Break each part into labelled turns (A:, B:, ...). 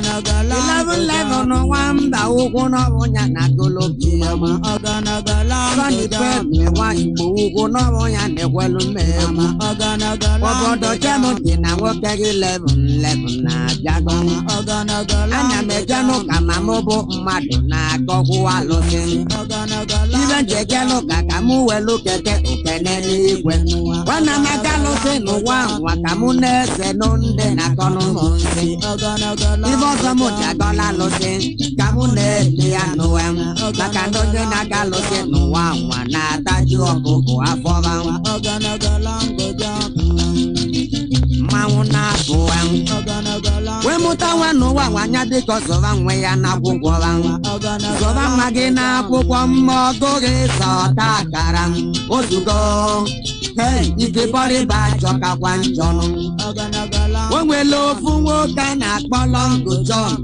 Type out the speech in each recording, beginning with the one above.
A: 11 no wamba uko no bonya na golobi ama Sani pe me wa igbo uko no bonya ne kwelu me Obodo chemo dina wo kegi 11 na jago Ana me jano kama mobo mmadu na gogu alosin Ibe jekelo kaka mu welu keke okene n'igwe Wana magalo se no wa kamu nese nonde na kono monsi Ibo somo jagola lo se kamu nese ya noem Maka ndoje na galo se no wa na taju okoko afoba Mauna buang We mutawa no wa wanya diko sova nwe ya na kwukwo ba Sova magi na kwukwo mmogo ge so takaram Ozugo Hey, ike body ba choka kwa njono Wenwe lofu woka na kpo Longo John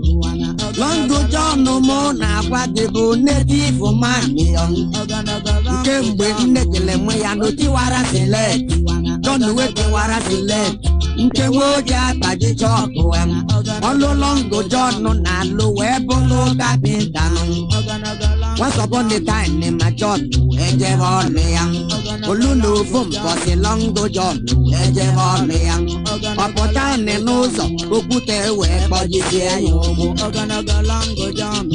A: Longo John no mo na kwa debu native man Nke mgbe nnekele mwe ya no tiwara select John we tiwara select Nke woje ataji choku em Olo Longo John no na lo webolo kapinta no Once upon a time ni ma John eje vole yang Olulu fum bosi Longo John eje vole yang Opota ne nozo okute we bojisi eyobo Longo John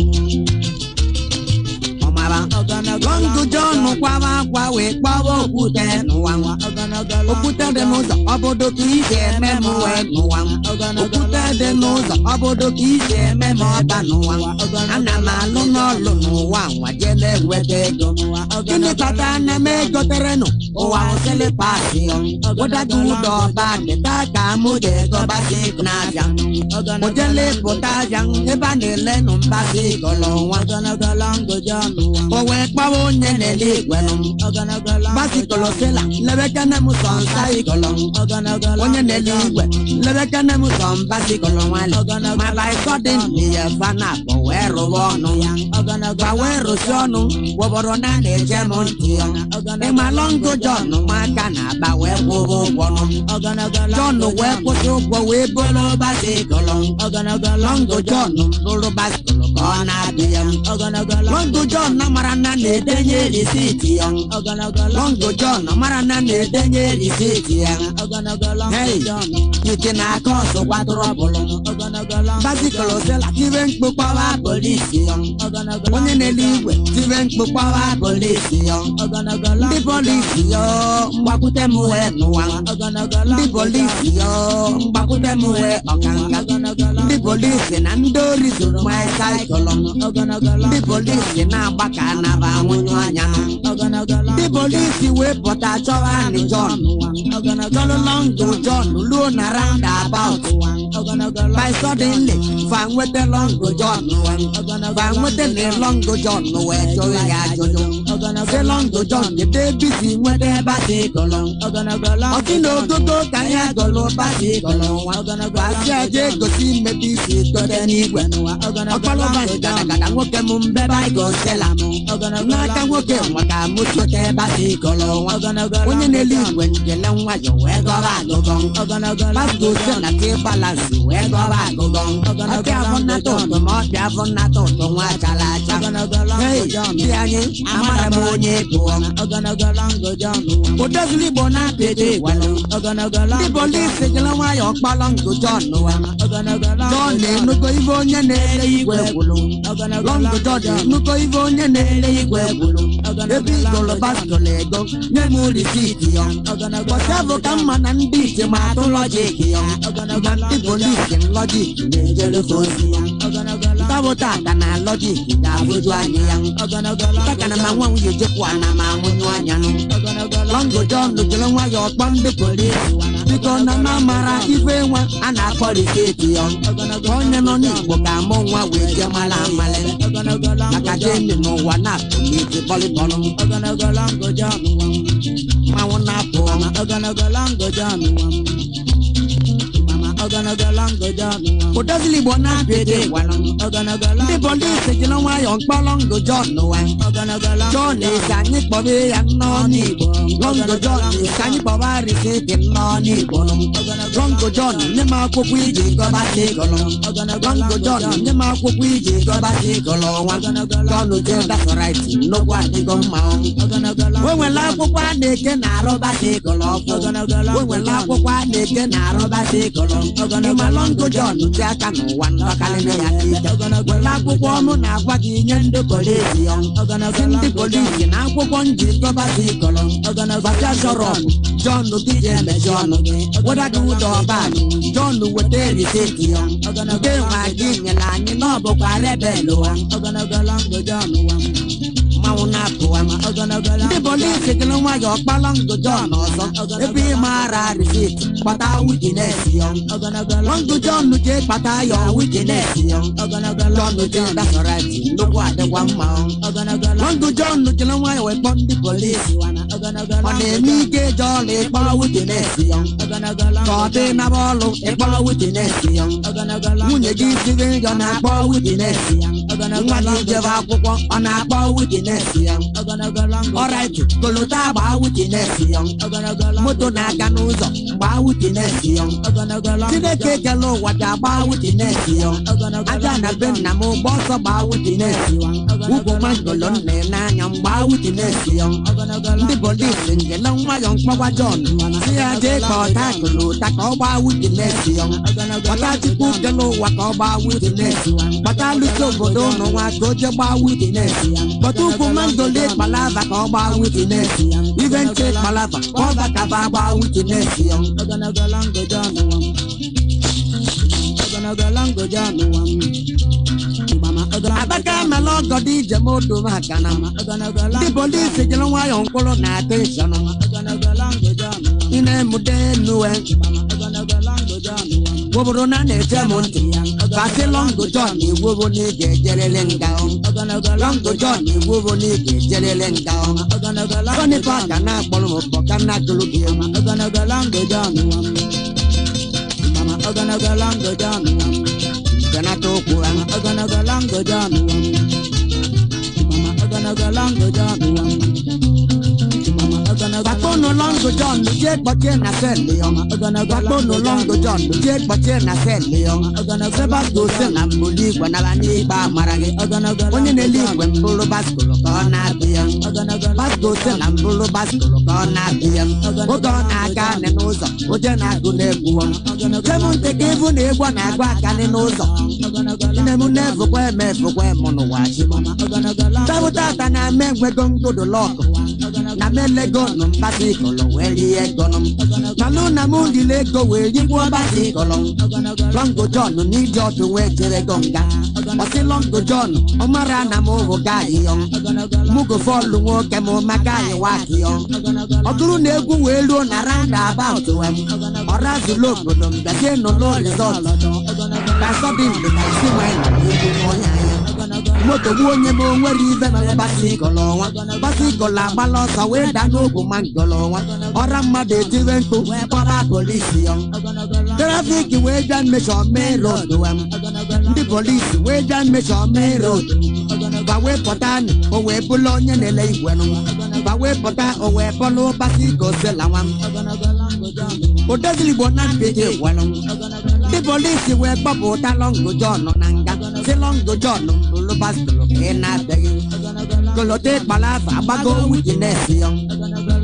A: Longo John kwa we kwa okute nuwa Okute de nozo obodo kije memo we nuwa Okute de nozo obodo kije memo ta nuwa Ana malu no nuwa wajele wete go Kini tata na me go tereno Owa osele pasi Oda judo ba de taka muje go basi na jang Ojele pota jang eba nele numbasi kolonwa Longo John Owe kpawo nyene ligwelum Basi kolosela lebeka na muson sai kolon Onye neligwe lebeka na muson basi kolon wale Ma by suddenly ye fana po wero wono Ba wero sionu woboro na neje monti Ema Longo John maka na ba webo wono John webo sogwo webolo basi kolon Longo John lulu basi kolon Kona biyam Longo John na marana nedenye risiti yang Longo John na marana nedenye risiti yang Hey, kiti na koso kwa trouble Basi kolosela tiven kpukwa wa polisi yang Onye neligwe tiven kpukwa wa polisi yang Ndi polisi yo mbakute muwe nuwang Ndi polisi yo mbakute muwe okanga Ndi polisi na ndori zuru mwe saikolong Ndi polisi na baka na ba nwunyo anyano Ndi polisi we pota chowa ni John Jolo Longo John luo na roundabout By suddenly fan with the Longo John Fan with the Longo John we show ya jojo The Longo John the day busy with the basi kolong Okino gogo kanya golo basi kolong Basi aje gosi me busy to the nigwe Okolo basi gana woke mumbe by go sela Naka woke waka mucho te basi kolong Onye neligwe njele nwajo we go ba gogong Basi go sela ke balance we go ba gogong Ake avona toto mo te avona toto nwa chalacha Hey, di anye amara mo onye tuwa Odozili bona pede walo Di polisi jela wayo kpa Longo John John nuko ivo onye nele igwe gwulu Longo John nuko ivo onye nele igwe gwulu Ebi golo baskolo ego nye mu risiti yo Wasevo kama na ndi ije ma atu logic yo Ma ndi polisi logic nejele fosi Tabo taka na logic da buju anye yang Taka na mangwa uye jekwa na mamunyo anyano Longo John lujelo nwa yo kpande polisi Biko na mamara ife nwa ana polisiti yo Onye no ni igbo ka mo nwa weje mala male Maka jemi no wana polisi polipolo Longo John Mawuna po Longo John Udazili bona pede walong. The police you know why on Palong go John no one. John is Sani Bobby and Noni. Longo John is Sani Bobari sitting Noni Bolom. Longo John, Nema Kuiji, Gobati Golom. Longo John, Nema Kuiji, Gobati Golom. John will tell that's right. No one to go mount. When we laugh one, they can arrobati Golom. When we laugh one, they can arrobati Golom. Longo John, Jack and one Bacalina. When I go on, I was in the police. The police in our one Gobati Golom. John no DJ John. What I do or bad, John no what they say to young. They were giving a line in Nobo Rebello. The police is no way of Palongo John also. If we Mara receipt, but I witness young. Longo John no take Patayo witness young. John no take that's alright. No what the one mount. Longo John no tell why we put the police. On the Mike Jolly Power witness young. Caught in a ball of a power witness young. When you give the ring on a power witness young. What you give up on a power witness young. Alright, Golota Power witness young. Moto Naganuzo, Power witness young. Today, Galo, what a power witness young. Agana Benamo, boss of Power witness young. Ugo Mandolon, Nanyam, Power witness young. The police in the long my young Papa John. See a day for Takulu, Takoba witness young. But I took the low Wakoba witness young. But I look over, don't know what Goja witness young. But Ugo Late Malava Koba witness young. Even take Malava, Koba Kababa witness young. Abaka Malogo DJ Moto Makanama. The police is no way on Colonna attention. In a Mudenu Woborona Nejamonti. Pass along go Johnny, Woboni, Jerelen down. Longo Johnny, Woboni, Jerelen down. Tony Pagana, Bolo, Pocana to look here. Lango John. Lango John. Ganato Kurang, Lango John. Lango John. Bakono Longo John, the jet but in a cell, Leon. Bakono Longo John, the jet but in a cell, Leon. Sebago Senam, Buli, when I need Marage. When in a league, when Bolo Basco, Cornabian. Basco Senam, Bolo Basco, Cornabian. Ogon Agan and Oza, Ojana Gunebuan. Semonte gave one Aguacan and Oza. Nemu never wear me for where Monowashi. Tabutata and I meant we're going to the lock. Namele gonum basikolo weli egonum. Maluna mundi lego weli wa basikolong. Longo John ni jotu wejere gonga. Wasi Longo John omara na mo gayi yon. Mugo folu wo kemo magayi waki yon. Oguru negu welu na randa about them. Orazu logo dum bese no lo result. That's something that I see when Moto wonye mo weri vena basikolo wa. Basikola balosa we dano go mangolo wa. Orama de tivento para police yon. Traffic we dan me show me road wam. The police we dan me show me road. Ba we potan o we bulonya ne le igwenu. Ba we potan o we polo basiko sela wam. Odazili bonan pete walong. The police we babo ta Longo John nanga. Se Longo John lo basilo ena begi. Golote palava bago witness young.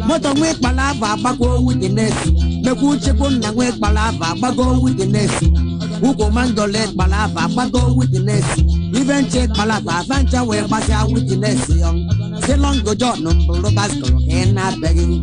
A: Moto we palava bago witness. Me kuche na we palava bago witness. Ugo mandole palava bago witness. Even check palava vancha we basha witness young. Se Longo John lo basilo ena begi.